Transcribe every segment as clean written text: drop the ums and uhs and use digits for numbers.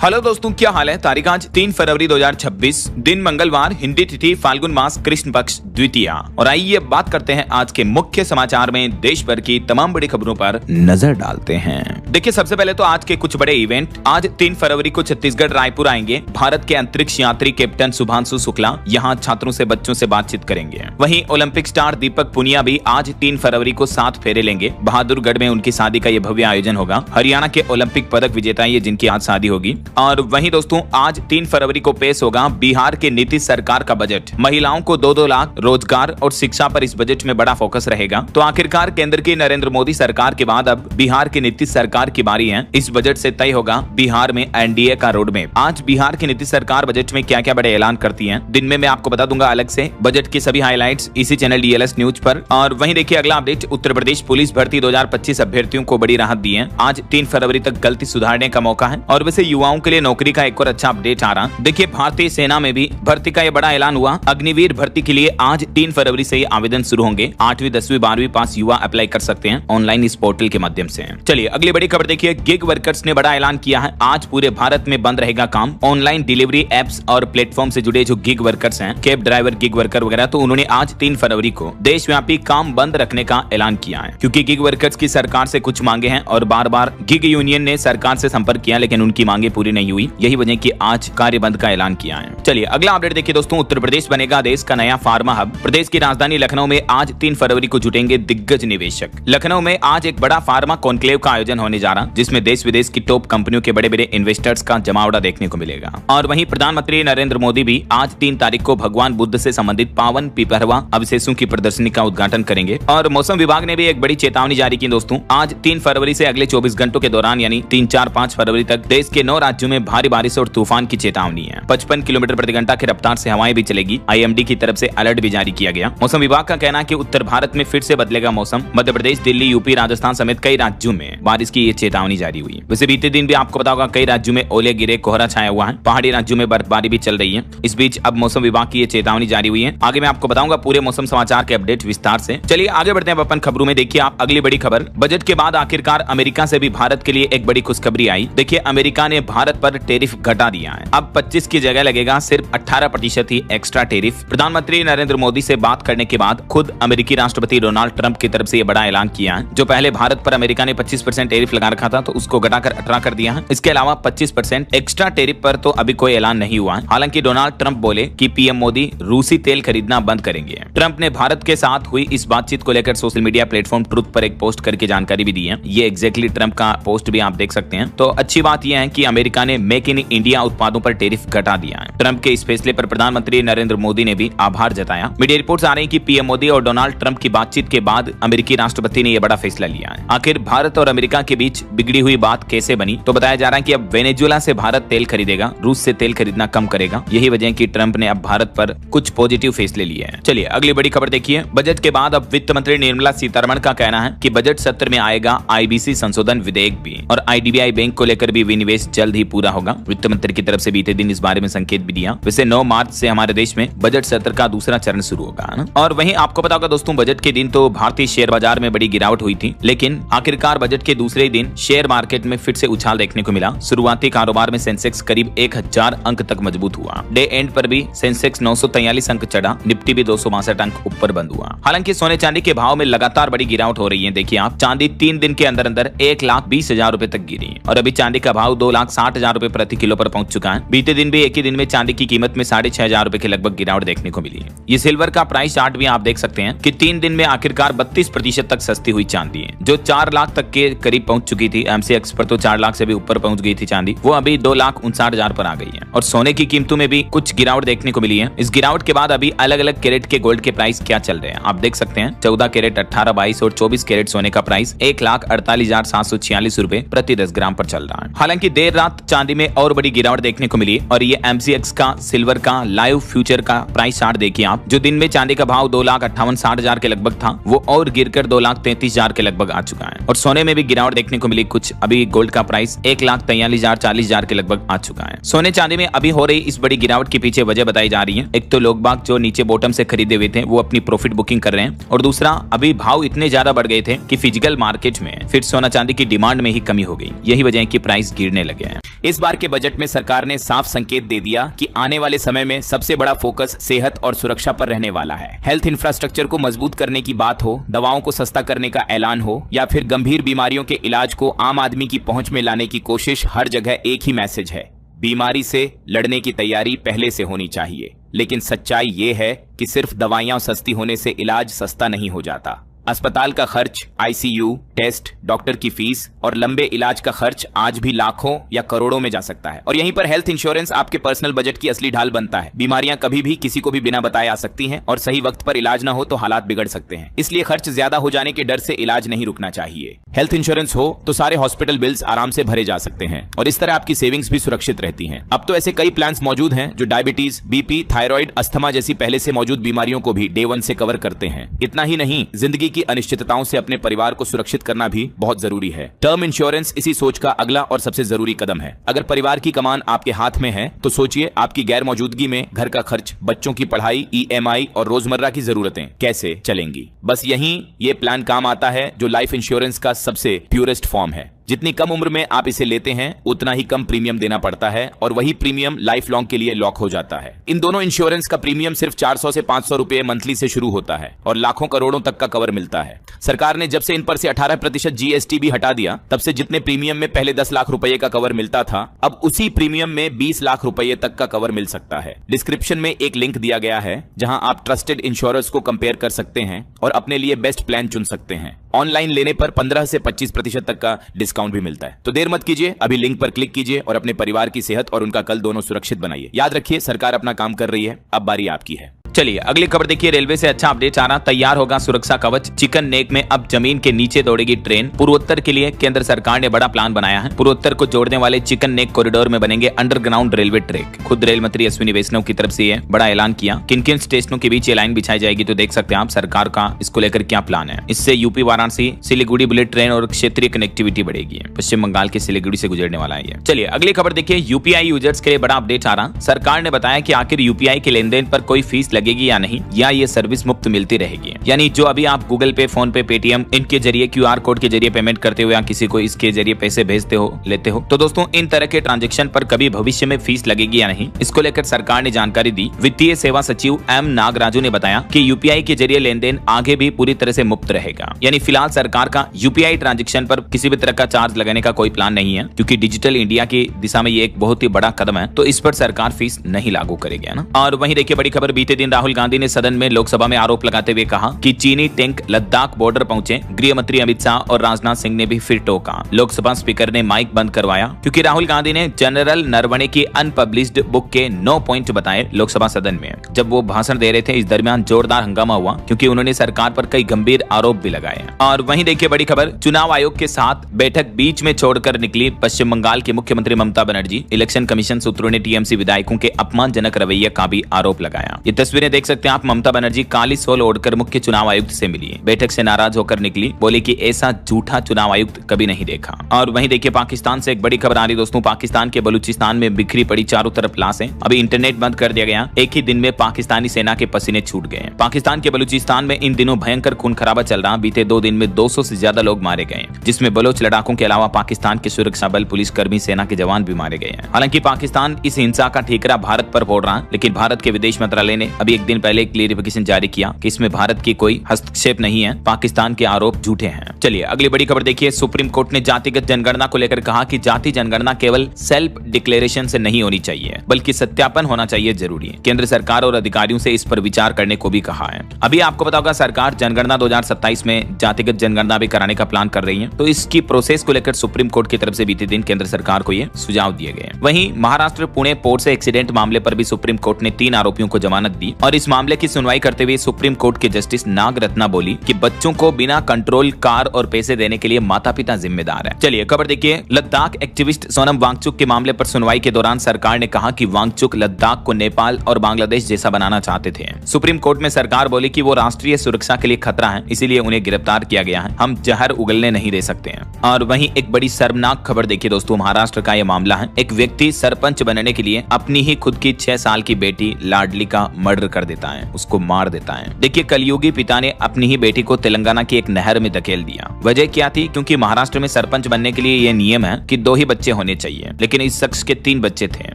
Hello दोस्तों, क्या हाल है। तारीख आज 3 फरवरी 2026, दिन मंगलवार, हिंदी तिथि फाल्गुन मास कृष्ण पक्ष द्वितीया। और आइए बात करते हैं आज के मुख्य समाचार में देश भर की तमाम बड़ी खबरों पर नजर डालते हैं। देखिए, सबसे पहले तो आज के कुछ बड़े इवेंट। आज 3 फरवरी को छत्तीसगढ़ रायपुर आएंगे भारत के अंतरिक्ष यात्री कैप्टन शुभांशु शुक्ला। यहाँ छात्रों से बच्चों से बातचीत करेंगे। वहीं ओलंपिक स्टार दीपक पुनिया भी आज 3 फरवरी को 7 फेरे लेंगे। बहादुरगढ़ में उनकी शादी का यह भव्य आयोजन होगा। हरियाणा के ओलंपिक पदक विजेता ये जिनकी आज शादी होगी। और वहीं दोस्तों, आज 3 फरवरी को पेश होगा बिहार के नीतीश सरकार का बजट। महिलाओं को 2-2 लाख, रोजगार और शिक्षा पर इस बजट में बड़ा फोकस रहेगा। तो आखिरकार केंद्र की नरेंद्र मोदी सरकार के बाद अब बिहार की नीतीश सरकार की बारी है। इस बजट से तय होगा बिहार में एनडीए का रोड मैप। आज बिहार की नीतीश सरकार बजट में क्या क्या बड़े ऐलान करती है, दिन में मैं आपको बता दूंगा अलग से बजट की सभी हाईलाइट्स इसी चैनल डीएलएस न्यूज पर। और वहीं देखिए अगला अपडेट, उत्तर प्रदेश पुलिस भर्ती 2025 अभ्यर्थियों को बड़ी राहत दी है। आज 3 फरवरी तक गलती सुधारने का मौका है। और वैसे युवाओं के लिए नौकरी का एक और अच्छा अपडेट आ रहा। देखिए, भारतीय सेना में भी भर्ती का ये बड़ा ऐलान हुआ। अग्निवीर भर्ती के लिए आज 3 फरवरी से आवेदन शुरू होंगे। 8वीं 10वीं 12वीं पास युवा अप्लाई कर सकते हैं ऑनलाइन इस पोर्टल के माध्यम से। चलिए अगली बड़ी खबर देखिए, गिग वर्कर्स ने बड़ा ऐलान किया है। आज पूरे भारत में बंद रहेगा काम। ऑनलाइन डिलीवरी एप्स और प्लेटफॉर्म से जुड़े जो गिग वर्कर्स हैं, कैब ड्राइवर, गिग वर्कर वगैरह, तो उन्होंने आज 3 फरवरी को देशव्यापी काम बंद रखने का ऐलान किया है। क्योंकि गिग वर्कर्स की सरकार से कुछ मांगे हैं और बार बार गिग यूनियन ने सरकार से संपर्क किया, लेकिन उनकी मांगे पूरी नहीं हुई। यही वजह की आज कार्य बंद का ऐलान किया है। चलिए अगला अपडेट देखिए दोस्तों, उत्तर प्रदेश बनेगा देश का नया फार्मा हब। प्रदेश की राजधानी लखनऊ में आज 3 फरवरी को जुटेंगे दिग्गज निवेशक। लखनऊ में आज एक बड़ा फार्मा कॉन्क्लेव का आयोजन होने जा रहा, जिसमें देश विदेश की टॉप कंपनियों के बड़े बड़े इन्वेस्टर्स का जमावड़ा देखने को मिलेगा। और वहीं प्रधानमंत्री नरेंद्र मोदी भी आज 3 तारीख को भगवान बुद्ध से संबंधित पावन पिपरवा अवशेषों की प्रदर्शनी का उद्घाटन करेंगे। और मौसम विभाग ने भी एक बड़ी चेतावनी जारी की दोस्तों। आज 3 फरवरी से अगले 24 घंटों के दौरान यानी 3, 4, 5 फरवरी तक देश के 9 राज्यों में भारी बारिश और तूफान की चेतावनी है। 55 किलोमीटर प्रति घंटा की रफ्तार से हवाएं भी चलेगी। आईएमडी की तरफ से अलर्ट भी जारी किया गया। मौसम विभाग का कहना है कि उत्तर भारत में फिर से बदलेगा मौसम। मध्य प्रदेश, दिल्ली, यूपी, राजस्थान समेत कई राज्यों में बारिश की ये चेतावनी जारी हुई। वैसे बीते दिन भी आपको पता होगा कई राज्यों में ओले गिरे, कोहरा छाया हुआ है। पहाड़ी राज्यों में बर्फबारी भी चल रही है। इस बीच अब मौसम विभाग की ये चेतावनी जारी हुई है। आगे मैं आपको बताऊंगा पूरे मौसम समाचार के अपडेट विस्तार से। चलिए आगे बढ़ते हैं अपन खबरों में। देखिए आप अगली बड़ी खबर, बजट के बाद आखिरकार अमेरिका से भी भारत के लिए एक बड़ी खुशखबरी आई। देखिए अमेरिका ने भारत पर टैरिफ घटा दिया है। अब 25 की जगह लगेगा सिर्फ 18% ही एक्स्ट्रा टैरिफ। प्रधानमंत्री नरेंद्र मोदी से बात करने के बाद खुद अमेरिकी राष्ट्रपति डोनाल्ड ट्रंप की तरफ से यह बड़ा ऐलान किया है। जो पहले भारत पर अमेरिका ने 25% टैरिफ लगा रखा था, तो उसको घटाकर 18 कर दिया है। इसके अलावा 25% एक्स्ट्रा टैरिफ पर तो अभी कोई ऐलान नहीं हुआ है। हालांकि डोनाल्ड ट्रंप बोले कि पीएम मोदी रूसी तेल खरीदना बंद करेंगे। ट्रंप ने भारत के साथ हुई इस बातचीत को लेकर सोशल मीडिया प्लेटफॉर्म ट्रुथ पर एक पोस्ट करके जानकारी भी दी है। ये एग्जैक्टली ट्रंप का पोस्ट भी आप देख सकते हैं। तो अच्छी बात यह है कि अमेरिका ने मेक इन इंडिया उत्पादों पर टैरिफ घटा दिया है। ट्रंप के इस फैसले पर प्रधानमंत्री नरेंद्र मोदी ने भी आभार जताया। मीडिया रिपोर्ट्स आ रही हैं कि पीएम मोदी और डोनाल्ड ट्रंप की बातचीत के बाद अमेरिकी राष्ट्रपति ने यह बड़ा फैसला लिया है। आखिर भारत और अमेरिका के बीच बिगड़ी हुई बात कैसे बनी, तो बताया जा रहा है कि अब वेनेजुएला से भारत तेल खरीदेगा, रूस से तेल खरीदना कम करेगा। यही वजह है कि ट्रंप ने अब भारत पर कुछ पॉजिटिव फैसले लिए हैं। चलिए अगली बड़ी खबर देखिए, बजट के बाद अब वित्त मंत्री निर्मला सीतारमण का कहना है कि बजट सत्र में आएगा आईबीसी संशोधन विधेयक भी, और आईडीबीआई बैंक को लेकर भी विनिवेश जल्द ही पूरा होगा। वित्त मंत्री की तरफ से बीते दिन इस बारे में संकेत भी दिया। वैसे 9 मार्च से हमारे देश में बजट सत्र का दूसरा चरण शुरू होगा ना। और वहीं आपको पता होगा दोस्तों, बजट के दिन तो भारतीय शेयर बाजार में बड़ी गिरावट हुई थी, लेकिन आखिरकार बजट के दूसरे दिन शेयर मार्केट में फिर से उछाल देखने को मिला। शुरुआती कारोबार में सेंसेक्स करीब 1000 अंक तक मजबूत हुआ। डे एंड पर भी सेंसेक्स 943 अंक चढ़ा, निफ्टी भी 262 अंक ऊपर बंद हुआ। हालांकि सोने चांदी के भाव में लगातार बड़ी गिरावट हो रही है। देखिए आप, चांदी 3 दिन के अंदर 1,20,000 रुपए तक गिरी और अभी चांदी का भाव 2,60,000 रुपए प्रति किलो पर पहुंच चुका है। बीते दिन भी एक ही दिन में चांदी की कीमत में 6,500 रुपए के लगभग गिरावट देखने को मिली है। ये सिल्वर का प्राइस चार्ट भी आप देख सकते हैं कि 3 दिन में आखिरकार 32% तक सस्ती हुई चांदी है, जो 4 लाख तक के करीब पहुंच चुकी थी। एमसीएक्स पर तो 4 लाख से भी ऊपर पहुंच गई थी चांदी, वो अभी 2,59,000 पर आ गई है। और सोने की कीमतों में भी कुछ गिरावट देखने को मिली है। इस गिरावट के बाद अभी अलग अलग कैरेट के गोल्ड के प्राइस क्या चल रहे हैं आप देख सकते हैं। 14 कैरेट, 18, 22 और 24 कैरेट सोने का प्राइस 1,48,746 रुपए प्रति 10 ग्राम पर चल रहा है। हालांकि देर रात चांदी में और बड़ी गिरावट देखने को मिली और ये एमसीएक्स का सिल्वर का लाइव फ्यूचर का प्राइस चार्ट देखिए आप, जो दिन में चांदी का भाव 2,58,60,000 के लगभग था, वो और गिरकर 2,33,000 के लगभग आ चुका है। और सोने में भी गिरावट देखने को मिली कुछ, अभी गोल्ड का प्राइस 1,43,000-40,000 के लगभग आ चुका है। सोने चांदी में अभी हो रही इस बड़ी गिरावट के पीछे वजह बताई जा रही है। एक तो लोग बाग जो नीचे बॉटम से खरीदे हुए थे वो अपनी प्रॉफिट बुकिंग कर रहे हैं, और दूसरा अभी भाव इतने ज्यादा बढ़ गए थे कि फिजिकल मार्केट में फिर सोना चांदी की डिमांड में ही कमी हो गई। यही वजह है कि प्राइस गिरने लगे हैं। इस बार के बजट में सरकार ने साफ संकेत दे दिया कि आने वाले समय में सबसे बड़ा फोकस सेहत और सुरक्षा पर रहने वाला है। हेल्थ इंफ्रास्ट्रक्चर को मजबूत करने की बात हो, दवाओं को सस्ता करने का ऐलान हो या फिर गंभीर बीमारियों के इलाज को आम आदमी की पहुंच में लाने की कोशिश, हर जगह एक ही मैसेज है, बीमारी से लड़ने की तैयारी पहले से होनी चाहिए। लेकिन सच्चाई ये है कि सिर्फ दवाइयां सस्ती होने से इलाज सस्ता नहीं हो जाता। अस्पताल का खर्च, आईसीयू, टेस्ट, डॉक्टर की फीस और लंबे इलाज का खर्च आज भी लाखों या करोड़ों में जा सकता है। और यहीं पर हेल्थ इंश्योरेंस आपके पर्सनल बजट की असली ढाल बनता है। बीमारियां कभी भी किसी को भी बिना बताए आ सकती हैं और सही वक्त पर इलाज ना हो तो हालात बिगड़ सकते हैं। इसलिए खर्च ज्यादा हो जाने के डर से इलाज नहीं रुकना चाहिए। हेल्थ इंश्योरेंस हो तो सारे हॉस्पिटल बिल्स आराम से भरे जा सकते हैं और इस तरह आपकी सेविंग्स भी सुरक्षित रहती हैं। अब तो ऐसे कई प्लान्स मौजूद हैं जो डायबिटीज, बीपी, थायराइड, अस्थमा जैसी पहले से मौजूद बीमारियों को भी डे 1 से कवर करते हैं। इतना ही नहीं, जिंदगी की अनिश्चितताओं से अपने परिवार को सुरक्षित करना भी बहुत जरूरी है। टर्म इंश्योरेंस इसी सोच का अगला और सबसे जरूरी कदम है। अगर परिवार की कमान आपके हाथ में है तो सोचिए आपकी गैर मौजूदगी में घर का खर्च, बच्चों की पढ़ाई, EMI और रोजमर्रा की जरूरतें कैसे चलेंगी। बस यहीं ये प्लान काम आता है जो लाइफ इंश्योरेंस का सबसे प्योरेस्ट फॉर्म है। जितनी कम उम्र में आप इसे लेते हैं उतना ही कम प्रीमियम देना पड़ता है और वही प्रीमियम लाइफ लॉन्ग के लिए लॉक हो जाता है। इन दोनों इंश्योरेंस का प्रीमियम सिर्फ 400 से 500 रुपए मंथली से शुरू होता है और लाखों करोड़ों तक का कवर मिलता है। सरकार ने जब से इन पर से 18% GST भी हटा दिया, तब से जितने प्रीमियम में पहले 10 लाख रुपए का कवर मिलता था, अब उसी प्रीमियम में 20 लाख रुपए तक का कवर मिल सकता है। डिस्क्रिप्शन में एक लिंक दिया गया है जहां आप ट्रस्टेड इंश्योरर्स को कंपेयर कर सकते हैं और अपने लिए बेस्ट प्लान चुन सकते हैं। ऑनलाइन लेने पर 15 से 25% तक का डिस्काउंट भी मिलता है। तो देर मत कीजिए, अभी लिंक पर क्लिक कीजिए और अपने परिवार की सेहत और उनका कल दोनों सुरक्षित बनाइए। याद रखिए, सरकार अपना काम कर रही है, अब बारी आपकी है। चलिए अगली खबर देखिए। रेलवे से अच्छा अपडेट आ रहा, तैयार होगा सुरक्षा कवच। चिकन नेक में अब जमीन के नीचे दौड़ेगी ट्रेन। पूर्वोत्तर के लिए केंद्र सरकार ने बड़ा प्लान बनाया है। पूर्वोत्तर को जोड़ने वाले चिकन नेक कॉरिडोर में बनेंगे अंडरग्राउंड रेलवे ट्रैक। खुद रेल मंत्री अश्विनी वैष्णव की तरफ से ये बड़ा ऐलान किया। किन किन स्टेशनों के बीच ये लाइन बिछाई जाएगी तो देख सकते हैं आप सरकार का इसको लेकर क्या प्लान है। इससे UP Varanasi Siliguri bullet train और क्षेत्रीय कनेक्टिविटी बढ़ेगी। पश्चिम बंगाल के सिलीगुड़ी से गुजरने वाला है। चलिए अगली खबर देखिए। यूपीआई यूजर्स के लिए बड़ा अपडेट आ रहा। सरकार ने बताया कि आखिर यूपीआई के लेन देन पर कोई फीस लगेगी या नहीं, या ये सर्विस मुफ्त मिलती रहेगी। यानी जो अभी आप गूगल पे, फोन पे, पेटीएम इनके जरिए QR कोड के जरिए पेमेंट करते हो या किसी को इसके जरिए पैसे भेजते हो, लेते हो, तो दोस्तों इन तरह के ट्रांजैक्शन पर कभी भविष्य में फीस लगेगी या नहीं, इसको लेकर सरकार ने जानकारी दी। वित्तीय सेवा सचिव M नागराजू ने बताया कि यूपीआई के जरिए लेन देन आगे भी पूरी तरह से मुफ्त रहेगा। यानी फिलहाल सरकार का यूपीआई ट्रांजैक्शन पर किसी भी तरह का चार्ज लगाने का कोई प्लान नहीं है, क्योंकि डिजिटल इंडिया की दिशा में ये एक बहुत ही बड़ा कदम है, तो इस पर सरकार फीस नहीं लागू करेगी, है ना। और वहीं देखिए बड़ी खबर, बीते दिन राहुल गांधी ने सदन में लोकसभा में आरोप लगाते हुए कहा कि चीनी टैंक लद्दाख बॉर्डर पहुंचे। गृह मंत्री अमित शाह और राजनाथ सिंह ने भी फिर टोका। लोकसभा स्पीकर ने माइक बंद करवाया क्योंकि राहुल गांधी ने जनरल नरवणे की अनपब्लिश्ड बुक के 9 पॉइंट बताए लोकसभा सदन में। जब वो भाषण दे रहे थे, इस दरमियान जोरदार हंगामा हुआ क्योंकि उन्होंने सरकार पर कई गंभीर आरोप भी लगाए। और वहीं देखिए बड़ी खबर, चुनाव आयोग के साथ बैठक बीच में छोड़कर निकली पश्चिम बंगाल की मुख्यमंत्री ममता बनर्जी। इलेक्शन कमीशन सूत्रों ने टीएमसी विधायकों के अपमानजनक रवैये का भी आरोप लगाया। ये तस्वीरें देख सकते हैं आप। ममता बनर्जी काली सोल ओढ़कर मुख्य चुनाव आयुक्त से मिली, बैठक से नाराज होकर निकली, बोली कि ऐसा झूठा चुनाव आयुक्त कभी नहीं देखा। और वहीं देखिए पाकिस्तान से एक बड़ी खबर आ रही दोस्तों। पाकिस्तान के बलूचिस्तान में बिखरी पड़ी चारों तरफ लाशें। अभी इंटरनेट बंद कर दिया गया। एक ही दिन में पाकिस्तानी सेना के पसीने छूट गए। पाकिस्तान के बलूचिस्तान में इन दिनों भयंकर खून खराबा चल रहा। बीते 2 दिन में 200 से ज्यादा लोग मारे गए, जिसमें बलोच लड़ाकों के अलावा पाकिस्तान के सुरक्षा बल, पुलिस कर्मी, सेना के जवान भी मारे गए हैं। हालांकि पाकिस्तान इस हिंसा का ठीकरा भारत पर फोड़ रहा है, लेकिन भारत के विदेश मंत्रालय ने अभी एक दिन पहले क्लियरिफिकेशन जारी किया कि इसमें भारत की कोई हस्तक्षेप नहीं है, पाकिस्तान के आरोप झूठे हैं। चलिए अगली बड़ी खबर देखिए। सुप्रीम कोर्ट ने जातिगत जनगणना को लेकर कहा कि जाति जनगणना केवल सेल्फ डिक्लेरेशन से नहीं होनी चाहिए, बल्कि सत्यापन होना चाहिए जरूरी है। केंद्र सरकार और अधिकारियों से इस पर विचार करने को भी कहा है। अभी आपको पता होगा सरकार जनगणना 2027 में जातिगत जनगणना भी कराने का प्लान कर रही है, तो इसकी प्रोसेस को लेकर सुप्रीम कोर्ट की तरफ से बीते दिन केंद्र सरकार को ये सुझाव दिए गए। वहीं महाराष्ट्र पुणे पोर्ट से एक्सीडेंट मामले पर भी सुप्रीम कोर्ट ने 3 आरोपियों को जमानत दी और इस मामले की सुनवाई करते हुए सुप्रीम कोर्ट के जस्टिस नागरत्ना बोली कि बच्चों को बिना कंट्रोल कार और पैसे देने के लिए माता पिता जिम्मेदार है। चलिए खबर देखिए। लद्दाख एक्टिविस्ट सोनम वांगचुक के मामले पर सुनवाई के दौरान सरकार ने कहा कि वांगचुक लद्दाख को नेपाल और बांग्लादेश जैसा बनाना चाहते थे। सुप्रीम कोर्ट में सरकार बोली कि वो राष्ट्रीय सुरक्षा के लिए खतरा है, इसीलिए उन्हें गिरफ्तार किया गया है, हम जहर उगलने नहीं दे सकते हैं। और वहीं एक बड़ी शर्मनाक खबर देखिए दोस्तों। महाराष्ट्र का यह मामला है। एक व्यक्ति सरपंच बनने के लिए अपनी ही खुद की 6 साल की बेटी लाडली का मर्डर मर्डर कर देता है, उसको मार देता है। देखिए, कलयुगी पिता ने अपनी ही बेटी को तेलंगाना की एक नहर में धकेल दिया। वजह क्या थी? क्योंकि महाराष्ट्र में सरपंच बनने के लिए यह नियम है कि 2 ही बच्चे होने चाहिए, लेकिन इस शख्स के 3 बच्चे थे,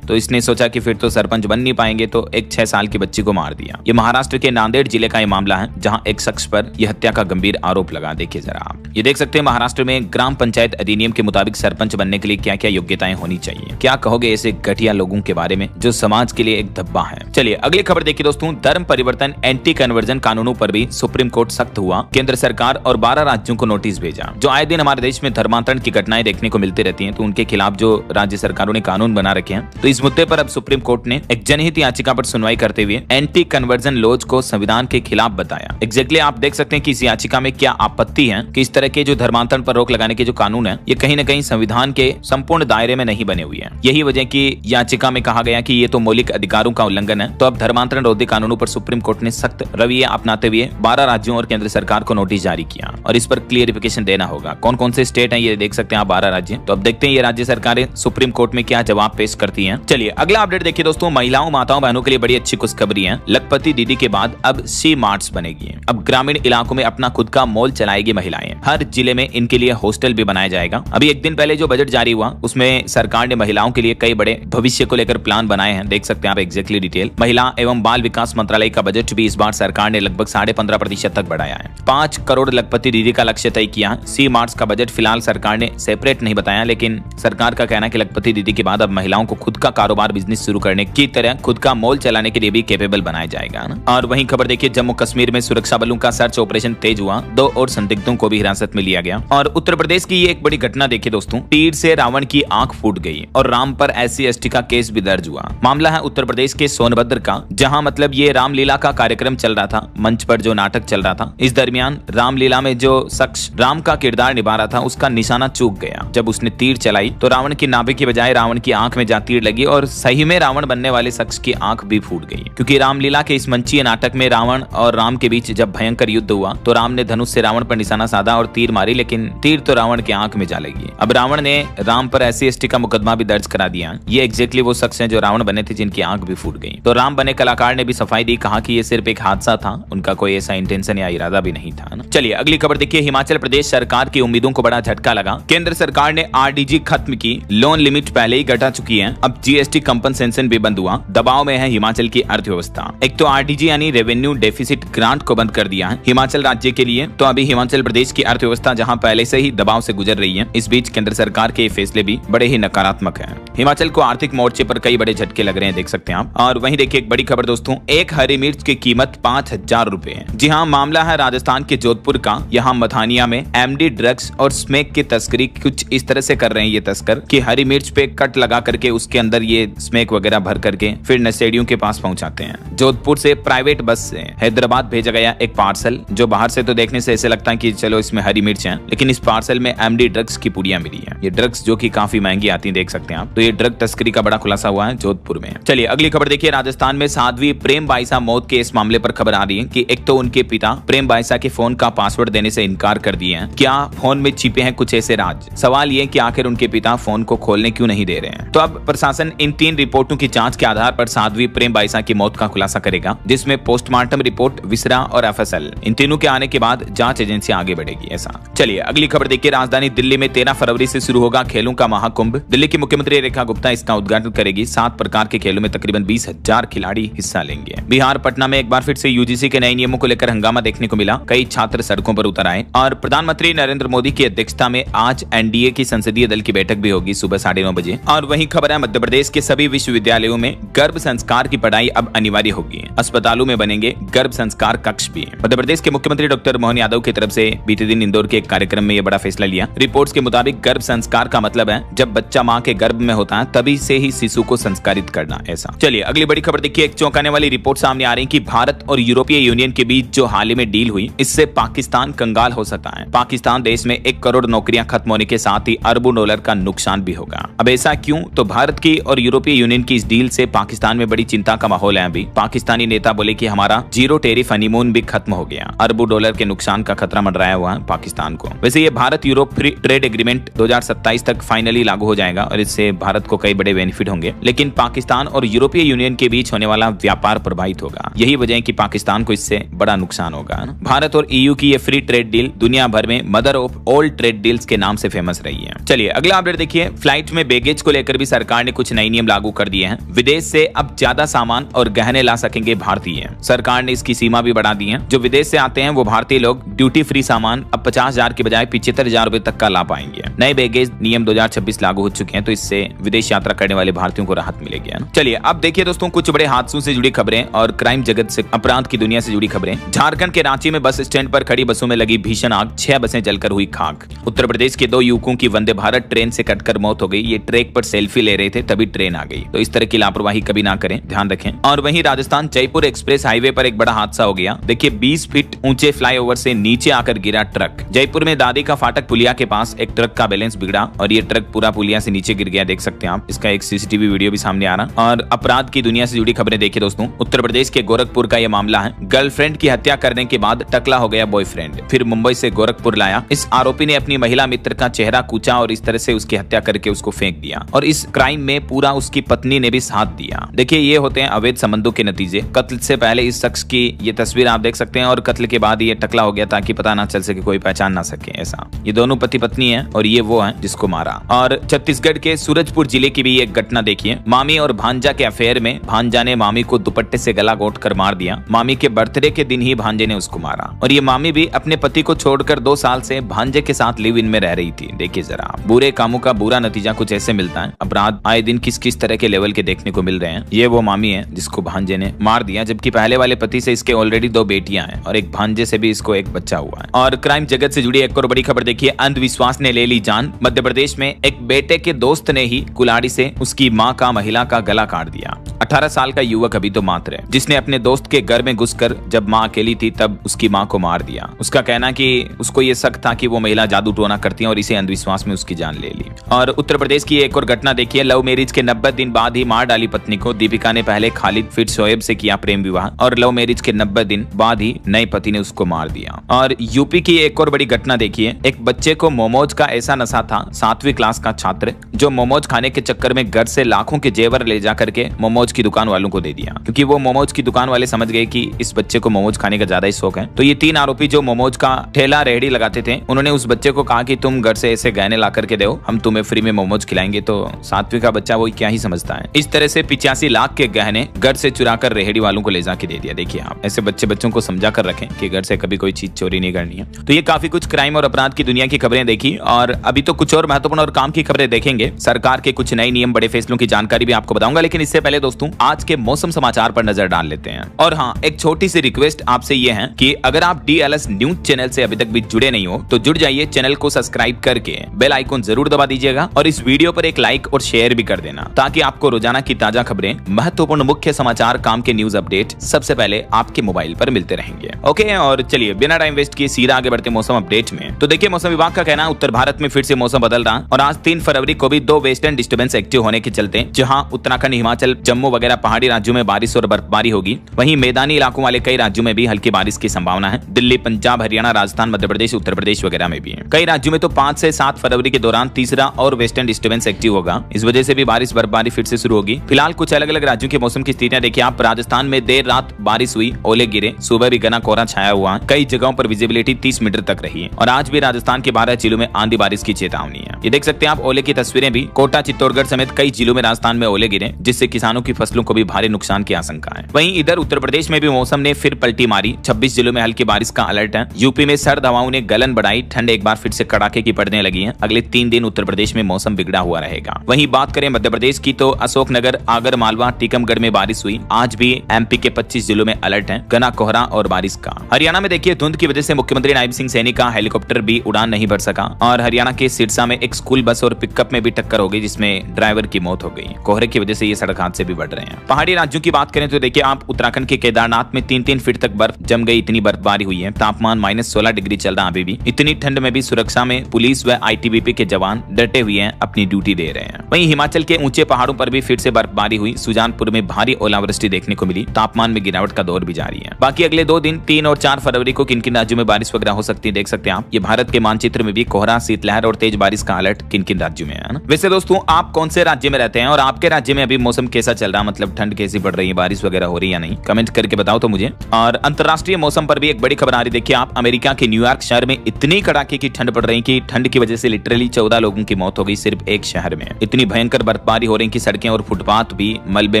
तो इसने सोचा कि फिर तो सरपंच बन नहीं पाएंगे, तो एक 6 साल की बच्ची को मार दिया। ये महाराष्ट्र के नांदेड़ जिले का ये मामला है, जहां एक शख्स पर यह हत्या का गंभीर आरोप लगा। देखिए जरा आप ये देख सकते हैं महाराष्ट्र में ग्राम पंचायत अधिनियम के मुताबिक सरपंच बनने के लिए क्या क्या योग्यताएं होनी चाहिए। क्या कहोगे ऐसे घटिया लोगों के बारे में जो समाज के लिए एक धब्बा है। चलिए अगली खबर देखिए दोस्तों, धर्म परिवर्तन एंटी कन्वर्जन कानूनों पर भी सुप्रीम कोर्ट सख्त हुआ। केंद्र सरकार और 12 राज्यों को नोटिस भेजा। जो आए दिन हमारे देश में धर्मांतरण की घटनाएं देखने को मिलती रहती हैं, तो उनके खिलाफ जो राज्य सरकारों ने कानून बना रखे हैं, तो इस मुद्दे पर अब सुप्रीम कोर्ट ने एक जनहित याचिका पर सुनवाई करते हुए एंटी कन्वर्जन लॉज को संविधान के खिलाफ बताया। एग्जैक्टली आप देख सकते हैं कि इस याचिका में क्या आपत्ति है कि इस तरह के जो धर्मांतरण पर रोक लगाने के जो कानून है, ये कहीं न कहीं संविधान के संपूर्ण दायरे में नहीं बने हुए हैं। यही वजह की याचिका में कहा गया कि ये तो मौलिक अधिकारों का उल्लंघन है। तो अब धर्मांतरण रोधी कानूनों पर सुप्रीम कोर्ट ने सख्त रवैया अपनाते हुए 12 राज्यों और केंद्र सरकार को नोटिस जारी किया और इस पर क्लियरिफिकेशन देना होगा। कौन कौन से स्टेट हैं ये देख सकते हैं आप, 12 राज्य। तो अब देखते हैं ये राज्य सरकारें सुप्रीम कोर्ट में क्या जवाब पेश करती हैं। चलिए अगला अपडेट देखिए दोस्तों, महिलाओं माताओं बहनों के लिए बड़ी अच्छी खुशखबरी है। लखपति दीदी के बाद अब सी मार्ट्स बनेगी। अब ग्रामीण इलाकों में अपना खुद का मॉल चलाएगी महिलाएं। हर जिले में इनके लिए हॉस्टल भी बनाया जाएगा। अभी एक दिन पहले जो बजट जारी हुआ उसमें सरकार ने महिलाओं के लिए कई बड़े भविष्य को लेकर प्लान बनाए हैं। देख सकते हैं आप एग्जैक्टली डिटेल। महिला एवं बाल विकास मंत्रालय का बजट भी इस बार सरकार ने लगभग 15.5% तक बढ़ाया है। 5 करोड़ लखपति दीदी का लक्ष्य तय किया। सी मार्ट्स का बजट फिलहाल सरकार ने सेपरेट नहीं बताया, लेकिन सरकार का कहना है कि लखपति दीदी के बाद अब महिलाओं को खुद का कारोबार बिजनेस शुरू करने की तरह खुद का मॉल चलाने के लिए भी कैपेबल बनाया जाएगा ना। और वहीं खबर देखिए, जम्मू कश्मीर में सुरक्षा बलों का सर्च ऑपरेशन तेज हुआ। 2 और संदिग्धों को भी हिरासत में लिया गया। और उत्तर प्रदेश की ये एक बड़ी घटना देखिए दोस्तों, तीर से रावण की आंख फूट गई और राम पर SC/ST का केस भी दर्ज हुआ। मामला है उत्तर प्रदेश के सोनभद्र का, जहां मतलब ये रामलीला का कार्यक्रम चल रहा था, मंच पर जो नाटक चल रहा था। इस दरमियान रामलीला में जो शख्स राम का किरदार निभा रहा था उसका निशाना चूक गया। जब उसने तीर चलाई तो रावण की नाभि की बजाय रावण की आंख में जा तीर लगी और सही में रावण बनने वाले शख्स की आंख भी फूट गई। क्योंकि रामलीला के इस मंचीय नाटक में रावण और राम के बीच जब भयंकर युद्ध हुआ तो राम ने धनुष से रावण पर निशाना साधा और तीर मारी, लेकिन तीर तो रावण की आंख में जा लगी। अब रावण ने राम पर SC/ST का मुकदमा भी दर्ज करा दिया। ये एग्जैक्टली वो शख्स हैं जो रावण बने थे, जिनकी आंख भी फूट गई। तो राम बने कलाकार ने भी सफाई दी, कहा कि ये सिर्फ एक हादसा था, उनका कोई ऐसा इंटेंशन या इरादा भी नहीं था ना। चलिए अगली खबर देखिए, हिमाचल प्रदेश सरकार की उम्मीदों को बड़ा झटका लगा। केंद्र सरकार ने RDG खत्म की, लोन लिमिट पहले ही घटा चुकी है। अब GST कंपनसेशन भी बंद हुआ। दबाव में है हिमाचल की अर्थव्यवस्था। एक तो RDG यानी रेवेन्यू डेफिसिट ग्रांट को बंद कर दिया है हिमाचल राज्य के लिए। तो अभी हिमाचल प्रदेश की अर्थव्यवस्था जहां पहले से ही दबाव से गुजर रही है, इस बीच केंद्र सरकार के फैसले भी बड़े ही नकारात्मक हैं। हिमाचल को आर्थिक मोर्चे पर कई बड़े झटके लग रहे हैं, देख सकते हैं आप। और वहीं देखिए एक बड़ी खबर दोस्तों, एक हरी मिर्च की कीमत 5,000 रुपए है। जी हाँ, मामला है राजस्थान के जोधपुर का। यहाँ मथानिया में MD ड्रग्स और स्मैक की तस्करी कुछ इस तरह से कर रहे हैं ये तस्कर कि हरी मिर्च पे कट लगा करके उसके अंदर ये स्मैक वगैरह भर करके फिर नशेड़ियों के पास पहुंचाते हैं। जोधपुर से प्राइवेट बस से हैदराबाद भेजा गया एक पार्सल, जो बाहर से तो देखने से ऐसे लगता है कि चलो इसमें हरी मिर्च है, लेकिन इस पार्सल में MD ड्रग्स की पुड़ियां मिली है। ये ड्रग्स जो कि काफी महंगी आती है, देख सकते हैं आप। तो ये ड्रग तस्करी का बड़ा खुलासा हुआ है जोधपुर में। चलिए अगली खबर देखिए, राजस्थान में साध्वी प्रेम बाईसा मौत के इस मामले पर खबर आ रही है कि एक तो उनके पिता प्रेम बाईसा के फोन का पासवर्ड देने से इनकार कर दिए हैं। क्या फोन में छिपे हैं कुछ ऐसे राज? सवाल ये कि आखिर उनके पिता फोन को खोलने क्यों नहीं दे रहे हैं। तो अब प्रशासन इन 3 रिपोर्टों की जांच के आधार पर साध्वी प्रेम बाईसा की मौत का खुलासा करेगा, जिसमें पोस्टमार्टम रिपोर्ट, विसरा और FSL इन तीनों के आने के बाद जांच एजेंसी आगे बढ़ेगी ऐसा। चलिए अगली खबर देखिए, राजधानी दिल्ली में 13 फरवरी से शुरू होगा खेलों का महाकुंभ। दिल्ली की मुख्यमंत्री रेखा गुप्ता इसका उद्घाटन करेगी। 7 प्रकार के खेलों में तकरीबन 20,000 खिलाड़ी हिस्सा लेंगे। बिहार पटना में एक बार फिर से UGC के नए नियमों को लेकर हंगामा देखने को मिला। कई छात्र सड़कों पर उतर आए और प्रधानमंत्री नरेंद्र मोदी की अध्यक्षता में आज NDA की संसदीय दल की बैठक भी होगी सुबह 9:30 बजे। और वहीं खबर है, मध्य प्रदेश के सभी विश्वविद्यालयों में गर्भ संस्कार की पढ़ाई अब अनिवार्य होगी। अस्पतालों में बनेंगे गर्भ संस्कार कक्ष भी। मध्य प्रदेश के मुख्यमंत्री डॉक्टर मोहन यादव की तरफ से बीते दिन इंदौर के एक कार्यक्रम में यह बड़ा फैसला लिया। रिपोर्ट्स के मुताबिक गर्भ संस्कार का मतलब है जब बच्चा मां के गर्भ में होता है तभी से ही शिशु को संस्कारित करना, ऐसा। चलिए अगली बड़ी खबर देखिए, एक चौंकाने वाली रिपोर्ट सामने आ रही है कि भारत और यूरोपीय यूनियन के बीच जो हाल ही में डील हुई, इससे पाकिस्तान कंगाल हो सकता है। पाकिस्तान देश में 1 करोड़ नौकरियां खत्म होने के साथ ही अरबों डॉलर का नुकसान भी होगा। अब ऐसा क्यों? तो भारत की और यूरोपीय यूनियन की इस डील से पाकिस्तान में बड़ी चिंता का माहौल है। अभी पाकिस्तानी नेता बोले कि हमारा 0 टैरिफ हनीमून भी खत्म हो गया। अरबों डॉलर के नुकसान का खतरा मंडराया हुआ है पाकिस्तान को। वैसे ये Bharat Europe free trade agreement 2027 तक फाइनली लागू हो जाएगा और इससे भारत को कई बड़े बेनिफिट होंगे, लेकिन पाकिस्तान और यूरोपीय यूनियन के बीच होने वाला व्यापार प्रभावित होगा। यही वजह है कि पाकिस्तान को इससे बड़ा नुकसान होगा। भारत और EU की ये फ्री ट्रेड डील दुनिया भर में mother of all trade deals के नाम से फेमस रही है। चलिए अगला अपडेट देखिए। फ्लाइट में बैगेज को लेकर भी सरकार ने कुछ नए नियम लागू कर दिए हैं। विदेश से अब ज्यादा सामान और गहने ला सकेंगे भारतीय। सरकार ने इसकी सीमा भी बढ़ा दी है। जो विदेश से आते हैं वो भारतीय लोग ड्यूटी फ्री सामान अब 50,000 के बजाय 75,000 रुपए तक का ला पाएंगे। नए बैगेज नियम 2026 लागू हो चुके हैं, तो इससे विदेश यात्रा करने वाले भारतीयों को राहत मिलेगी। चलिए अब देखिए दोस्तों कुछ बड़े हादसों से जुड़ी खबरें और क्राइम जगत से, अपराध की दुनिया से जुड़ी खबरें। झारखंड के रांची में बस स्टैंड पर खड़ी बसों में लगी भीषण आग, 6 बसें जलकर हुई खाक। उत्तर प्रदेश के 2 युवकों की वंदे भारत ट्रेन से कटकर मौत हो गई। ये ट्रैक पर सेल्फी ले रहे थे, तभी ट्रेन आ गई। तो इस तरह की लापरवाही कभी ना करें, ध्यान रखें। और वहीं राजस्थान जयपुर एक्सप्रेस हाईवे पर एक बड़ा हादसा हो गया। देखिए 20 फीट ऊंचे फ्लाईओवर से नीचे आकर गिरा ट्रक। जयपुर में दादी का फाटक पुलिया के पास एक ट्रक का बैलेंस बिगड़ा और ये ट्रक पूरा पुलिया से नीचे गिर गया, देख सकते हैं आप। इसका एक CCTV वीडियो भी सामने आ रहा। और अपराध की दुनिया से जुड़ी खबरें देखिए दोस्तों। उत्तर प्रदेश के गोरखपुर का यह मामला है। गर्लफ्रेंड की हत्या करने के बाद टकला हो गया बॉयफ्रेंड, फिर मुंबई से गोरखपुर लाया। इस आरोपी ने अपनी महिला मित्र का चेहरा कूचा और इस तरह से उसकी हत्या करके उसको फेंक दिया। और इस क्राइम में पूरा उसकी पत्नी ने भी साथ दिया। देखिए ये होते हैं अवैध संबंधों के नतीजे। कत्ल से पहले इस शख्स की ये तस्वीर आप देख सकते हैं और कत्ल के बाद ये टकला हो गया ताकि पता ना चल सके, कोई पहचान ना सके। ऐसा ये दोनों पति पत्नी हैं और ये वो हैं जिसको मारा। और छत्तीसगढ़ के सूरजपुर जिले की भी एक घटना देखिए। मामी और भांजा के अफेयर में भांजा ने मामी को दुपट्टे से गला घोंट कर मार दिया। मामी के बर्थडे के दिन ही भांजे ने उसको मारा। और ये मामी भी अपने पति को छोड़कर 2 साल से भांजे के साथ लिव इन में रह रही थी। देखिए जरा, बुरे कामों का बुरा नतीजा कुछ ऐसे मिलता है। अपराध आए दिन किस किस तरह के लेवल के देखने को मिल रहे हैं। ये वो मामी है जिसको भांजे ने मार दिया, जबकि पहले वाले पति से इसके ऑलरेडी 2 बेटियां हैं और एक भांजे से भी इसको एक बच्चा हुआ है। और क्राइम जगत से जुड़ी एक और बड़ी खबर देखिए। अंधविश्वास ने ले ली जान। मध्य प्रदेश में एक बेटे के दोस्त ने ही कुल्हाड़ी से उसकी मां का महिला का गला काट दिया। 18 साल का युवक अभी तो मात्र है, जिसने अपने दोस्त के घर में घुसकर जब मां अकेली थी तब उसकी मां को मार दिया। उसका कहना कि उसको ये शक था कि वो महिला जादू टोना करती है और इसे अंधविश्वास में उसकी जान ले ली। और उत्तर प्रदेश की एक और घटना देखिए। लव मैरिज के 90 दिन बाद ही मार डाली पत्नी को। दीपिका ने पहले खालिद फिर शोएब से किया प्रेम विवाह और लव मैरिज के 90 दिन बाद ही नए पति ने उसको मार दिया। और यूपी की एक और बड़ी घटना देखिए। एक बच्चे को मोमोज का ऐसा नशा था, 7वीं क्लास का छात्र, जो मोमोज खाने के चक्कर में घर से लाखों के जेवर ले जा करके मोमोज की दुकान वालों को दे दिया, क्योंकि वो मोमोज की दुकान वाले समझ गए कि इस बच्चे को मोमोज खाने का ज्यादा ही शौक है। तो ये 3 आरोपी जो मोमोज का ठेला रेहड़ी लगाते थे, उन्होंने उस बच्चे को कहा कि तुम घर से ऐसे गहने ला करके दो, हम तुम्हें फ्री में मोमोज खिलाएंगे। तो 7वीं का बच्चा वो क्या ही समझता है। इस तरह से 85 लाख के गहने घर से चुरा कर रेहड़ी वालों को ले जाके दे दिया। देखिए आप, ऐसे बच्चों को समझा कर रखें कि घर से कभी कोई चीज चोरी नहीं करनी है। तो ये काफी कुछ क्राइम और अपराध की दुनिया की खबरें देखी। और अभी तो कुछ और महत्वपूर्ण और काम की खबरें देखेंगे। सरकार के कुछ नए नियम, बड़े फैसलों की जानकारी भी आपको बताऊंगा। लेकिन इससे पहले दोस्तों आज के मौसम समाचार पर नजर डाल लेते हैं। और हाँ, एक छोटी सी रिक्वेस्ट आपसे ये है कि अगर आप DLS न्यूज चैनल से अभी तक भी जुड़े नहीं हो तो जुड़ जाइए। चैनल को सब्सक्राइब करके बेल आइकन जरूर दबा दीजिएगा और इस वीडियो पर एक लाइक और शेयर भी कर देना, ताकि आपको रोजाना की ताजा खबरें, महत्वपूर्ण मुख्य समाचार, काम के न्यूज अपडेट सबसे पहले आपके मोबाइल पर मिलते रहेंगे। ओके, और चलिए बिना टाइम वेस्ट किए सीधा आगे बढ़ते मौसम अपडेट में। तो देखिए मौसम विभाग का कहना है उत्तर भारत में फिर से मौसम बदल रहा और आज 3 फरवरी को भी 2 वेस्टर्न डिस्टर्बेंस एक्टिव होने के चलते जहां उत्तराखंड, हिमाचल, जम्मू वगैरह पहाड़ी राज्यों में बारिश और बर्फबारी होगी, वहीं मैदानी इलाकों वाले कई राज्यों में भी हल्की बारिश की संभावना है। दिल्ली, पंजाब, हरियाणा, राजस्थान, मध्य प्रदेश, उत्तर प्रदेश वगैरह में भी है। कई राज्यों में तो 5 से 7 फरवरी के दौरान तीसरा और वेस्टर्न डिस्टर्बेंस एक्टिव होगा। इस वजह से भी बारिश बर्फबारी फिर से शुरू होगी। फिलहाल कुछ अलग अलग राज्यों के मौसम की स्थितियां देखिए आप। राजस्थान में देर रात बारिश हुई, ओले गिरे, सुबह भी घना कोहरा छाया हुआ, कई जगहों पर विजिबिलिटी 30 मीटर तक रही है। और आज भी राजस्थान के 12 जिलों में आंधी बारिश की चेतावनी है। ये देख सकते हैं आप ओले की तस्वीरें भी। कोटा, चित्तौड़गढ़ समेत कई जिलों में राजस्थान में ओले गिरे, जिससे किसानों की फसलों को भी भारी नुकसान की आशंका है। वहीं इधर उत्तर प्रदेश में भी मौसम ने फिर पलटी मारी। 26 जिलों में हल्की बारिश का अलर्ट है। यूपी में सर्द हवाओं ने गलन बढ़ाई, ठंड एक बार फिर से कड़ाके की पड़ने लगी है। अगले 3 दिन उत्तर प्रदेश में मौसम बिगड़ा हुआ रहेगा। वहीं बात करें मध्य प्रदेश की तो अशोकनगर, आगर मालवा, टीकमगढ़ में बारिश हुई। आज भी MP के 25 जिलों में अलर्ट है, घना कोहरा और बारिश का। हरियाणा में देखिए धुंध की वजह से मुख्यमंत्री नायब सिंह सैनी का हेलीकॉप्टर भी उड़ान नहीं भर सका। और हरियाणा के सिरसा में एक स्कूल बस और पिकअप में भी टक्कर हो गई, जिसमें ड्राइवर की मौत हो गई। कोहरे की वजह से ये सड़क हादसे भी बढ़ रहे हैं। पहाड़ी राज्यों की बात करें तो देखिए आप, उत्तराखंड के केदारनाथ में 3-3 फीट तक बर्फ जम गई, इतनी बर्फबारी हुई है। तापमान -16 डिग्री चल रहा अभी भी। इतनी ठंड में भी सुरक्षा में पुलिस व ITBP के जवान डटे हुए हैं, अपनी ड्यूटी दे रहे हैं। वहीं हिमाचल के ऊंचे पहाड़ों पर भी फिर से बर्फबारी हुई। सुजानपुर में भारी ओलावृष्टि देखने को मिली। तापमान में गिरावट का दौर भी जारी है। बाकी अगले 2 दिन 3 और 4 फरवरी को किन किन राज्यों में बारिश वगैरह हो सकती है देख सकते हैं आप। ये भारत के मानचित्र में भी कोहरा, शीतलहर और तेज बारिश का अलर्ट किन किन राज्यों में है ना। वैसे दोस्तों आप कौन से राज्य में रहते हैं और आपके राज्य में अभी मौसम कैसा चल चल रहा, मतलब ठंड कैसी पड़ रही है, बारिश वगैरह हो रही है या नहीं, कमेंट करके बताओ तो मुझे। और अंतरराष्ट्रीय मौसम पर भी एक बड़ी खबर आ रही, देखिए आप, अमेरिका के न्यूयॉर्क शहर में इतनी कड़ाके की ठंड पड़ रही कि ठंड की वजह से लिटरली 14 लोगों की मौत हो गई सिर्फ एक शहर में। इतनी भयंकर बर्फबारी हो रही कि सड़कें और फुटपाथ भी मलबे